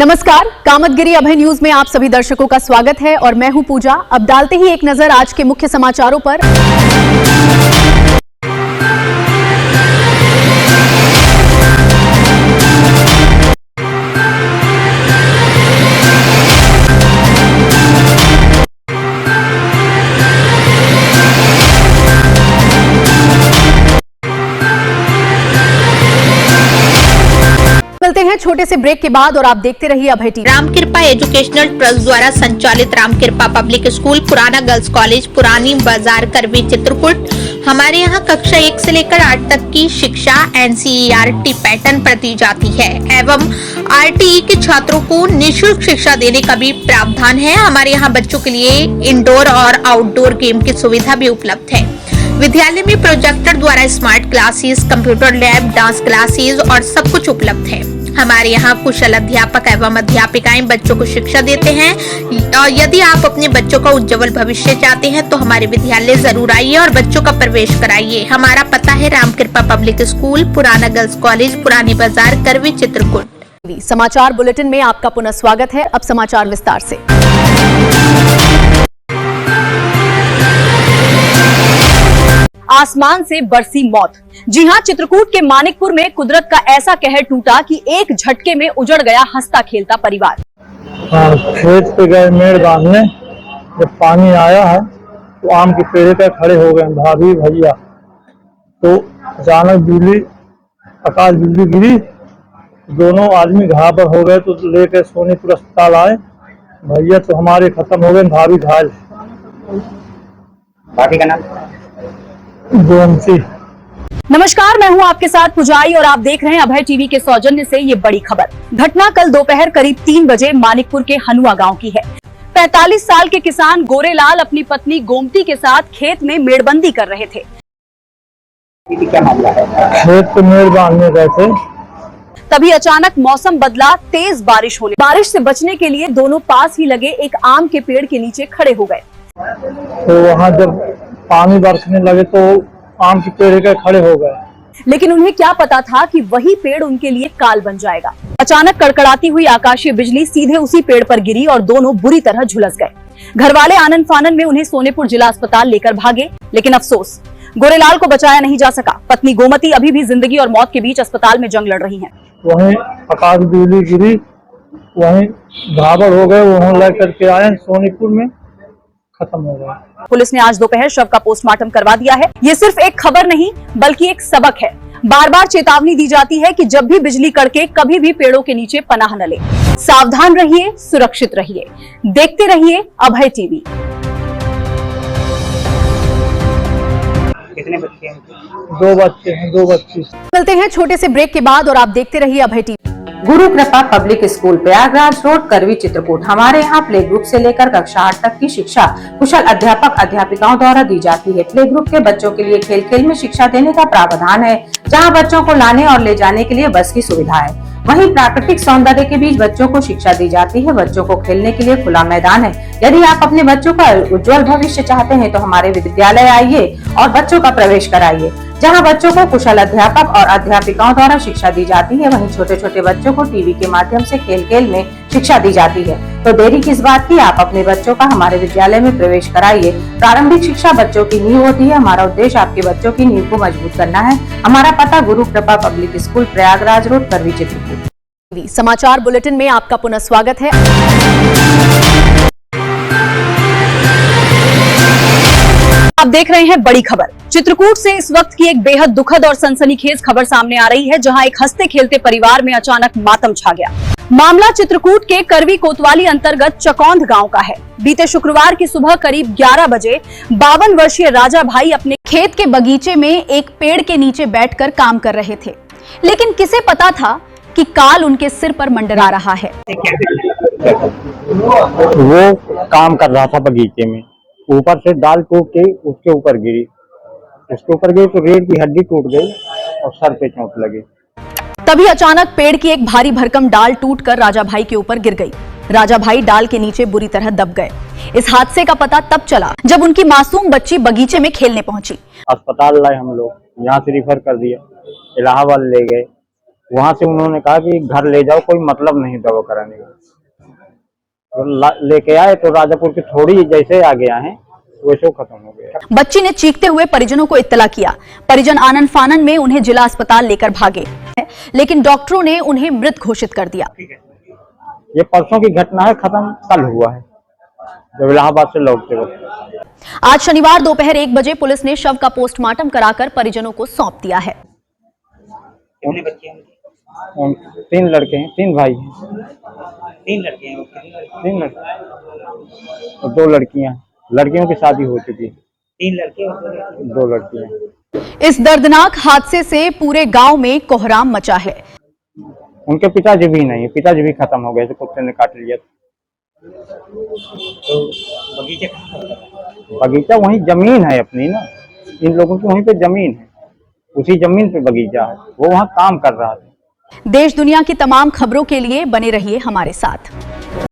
नमस्कार, कामतगिरी अभय न्यूज में आप सभी दर्शकों का स्वागत है और मैं हूं पूजा। अब डालते ही एक नजर आज के मुख्य समाचारों पर। मिलते हैं छोटे से ब्रेक के बाद और आप देखते रहिए अभय टीवी। रामकृपा एजुकेशनल ट्रस्ट द्वारा संचालित रामकृपा पब्लिक स्कूल, पुराना गर्ल्स कॉलेज, पुरानी बाजार, करवी, चित्रकूट। हमारे यहाँ कक्षा 1 से लेकर 8 तक की शिक्षा NCERT पैटर्न पर दी जाती है एवं RTE के छात्रों को निःशुल्क शिक्षा देने का भी प्रावधान है। हमारे यहाँ बच्चों के लिए इंडोर और आउटडोर गेम की सुविधा भी उपलब्ध है। विद्यालय में प्रोजेक्टर द्वारा smart classes, computer lab, dance classes और सब कुछ उपलब्ध है। हमारे यहाँ कुशल अध्यापक एवं अध्यापिकाएं बच्चों को शिक्षा देते हैं। और यदि आप अपने बच्चों का उज्जवल भविष्य चाहते हैं तो हमारे विद्यालय जरूर आइए और बच्चों का प्रवेश कराइए। हमारा पता है रामकृपा पब्लिक स्कूल, पुराना गर्ल्स कॉलेज, पुरानी बाजार, करवी, चित्रकूट। समाचार बुलेटिन में आपका पुनः स्वागत है। अब समाचार विस्तार से। आसमान से बरसी मौत। जी हां, चित्रकूट के मानिकपुर में कुदरत का ऐसा कहर टूटा कि एक झटके में उजड़ गया हंसता खेलता परिवार। खेत पे गए मेड़ बांधने, जब पानी आया है तो आम के पेड़ पे खड़े हो गए भाभी भैया। तो अचानक बिजली, आकाश बिजली गिरी, दोनों आदमी घायल हो गए। तो लेकर सोनीपुर अस्पताल आए। भैया तो हमारे खत्म हो गए, भाभी घायल। भाभी का नाम नमस्कार, मैं हूं आपके साथ पुजाई और आप देख रहे हैं अभय टीवी के सौजन्य से ये बड़ी खबर। घटना कल दोपहर करीब 3 बजे मानिकपुर के हनुआ गांव की है। 45 साल के किसान गोरेलाल अपनी पत्नी गोमती के साथ खेत में मेड़बंदी कर रहे थे। क्या मामला है? खेत पे मेड़ बांधने गए थे, तभी अचानक मौसम बदला, तेज बारिश होने। बारिश से बचने के लिए दोनों पास ही लगे एक आम के पेड़ के नीचे खड़े हो गए। तो वहाँ जब पानी बरसने लगे तो आम के पेड़ के खड़े हो गए। लेकिन उन्हें क्या पता था कि वही पेड़ उनके लिए काल बन जाएगा। अचानक कड़कड़ाती हुई आकाशीय बिजली सीधे उसी पेड़ पर गिरी और दोनों बुरी तरह झुलस गए। घरवाले आनन फानन में उन्हें सोनीपुर जिला अस्पताल लेकर भागे, लेकिन अफसोस, गोरेलाल को बचाया नहीं जा सका। पत्नी गोमती अभी भी जिंदगी और मौत के बीच अस्पताल में जंग लड़ रही हैं। वहीं आकाश बिजली गिरी, वहीं घायल हो गए। वहाँ ले करके आए सोनीपुर में, खत्म हो गया। पुलिस ने आज दोपहर शव का पोस्टमार्टम करवा दिया है। ये सिर्फ एक खबर नहीं बल्कि एक सबक है। बार बार चेतावनी दी जाती है कि जब भी बिजली कड़के कभी भी पेड़ों के नीचे पनाह न ले। सावधान रहिए, सुरक्षित रहिए, देखते रहिए अभय टीवी। कितने बच्चे हैं? 2 बच्चे हैं, 2 बच्चे। मिलते हैं छोटे से ब्रेक के बाद और आप देखते रहिए अभय टीवी। गुरु कृपा पब्लिक स्कूल, प्रयागराज रोड, करवी, चित्रकूट। हमारे यहाँ प्ले ग्रुप से लेकर कक्षा 8 तक की शिक्षा कुशल अध्यापक अध्यापिकाओं द्वारा दी जाती है। प्ले ग्रुप के बच्चों के लिए खेल खेल में शिक्षा देने का प्रावधान है, जहाँ बच्चों को लाने और ले जाने के लिए बस की सुविधा है। वहीं प्राकृतिक सौंदर्य के बीच बच्चों को शिक्षा दी जाती है। बच्चों को खेलने के लिए खुला मैदान है। यदि आप अपने बच्चों का उज्जवल भविष्य चाहते हैं तो हमारे विद्यालय आइए और बच्चों का प्रवेश कराइए, जहां बच्चों को कुशल अध्यापक और अध्यापिकाओं द्वारा शिक्षा दी जाती है। वहीं छोटे छोटे बच्चों को टीवी के माध्यम से खेल खेल में शिक्षा दी जाती है। तो देरी किस बात की, आप अपने बच्चों का हमारे विद्यालय में प्रवेश कराइए। प्रारंभिक शिक्षा बच्चों की नींव होती है। हमारा उद्देश्य आपके बच्चों की नींव को मजबूत करना है। हमारा पता गुरु कृपा पब्लिक स्कूल, प्रयागराज रोड, करवी, चित्रकूट। समाचार बुलेटिन में आपका पुनः स्वागत है। आप देख रहे हैं बड़ी खबर। चित्रकूट से इस वक्त की एक बेहद दुखद और सनसनीखेज खबर सामने आ रही है, जहां एक हंसते खेलते परिवार में अचानक मातम छा गया। मामला चित्रकूट के करवी कोतवाली अंतर्गत चकौंध गांव का है। बीते शुक्रवार की सुबह करीब 11 बजे 52 वर्षीय राजा भाई अपने खेत के बगीचे में एक पेड़ के नीचे बैठकर काम कर रहे थे, लेकिन किसे पता था कि काल उनके सिर पर मंडरा रहा है। वो काम कर रहा था बगीचे में, ऊपर से डाल टूट के उसके ऊपर गिरी। उसके ऊपर गई तो रीढ़ की हड्डी टूट गई और सर पे चोट लगी। तभी अचानक पेड़ की एक भारी भरकम डाल टूटकर राजा भाई के ऊपर गिर गई। राजा भाई डाल के नीचे बुरी तरह दब गए। इस हादसे का पता तब चला जब उनकी मासूम बच्ची बगीचे में खेलने पहुंची। अस्पताल लाए हम लोग, यहाँ से रिफर कर दिया, इलाहाबाद ले गए। वहां से उन्होंने कहा कि घर ले जाओ, कोई मतलब नहीं दवा कराने का। तो लेके आए तो राजापुर की थोड़ी जैसे आगे आए वैसे खत्म हो गया। बच्ची ने चीखते हुए परिजनों को इत्तला किया। परिजन आनन फानन में उन्हें जिला अस्पताल लेकर भागे, लेकिन डॉक्टरों ने उन्हें मृत घोषित कर दिया। ये परसों की घटना है, खत्म कल हुआ है जब इलाहाबाद से लौटते वक्त। आज शनिवार दोपहर 1 बजे पुलिस ने शव का पोस्टमार्टम कराकर परिजनों को सौंप दिया है। कितने बच्चे हैं? 3 लड़के हैं, 3 भाई हैं। 3 लड़के हैं और कितनी लड़की? 3 लड़के और 2 लड़कियां। लड़कियों की शादी हो चुकी है। 3 लड़के और 2 लड़कियां। इस दर्दनाक हादसे से पूरे गांव में कोहराम मचा है। उनके पिताजी भी नहीं है, पिताजी भी खत्म हो गए थे, कुत्ते ने काट लिया। तो बगीचा कहाँ है? बगीचा वहीं जमीन है अपनी ना, इन लोगों की वहीं पे जमीन है, उसी जमीन पे बगीचा है। वो वहाँ काम कर रहा था। देश दुनिया की तमाम खबरों के लिए बने रहिए हमारे साथ।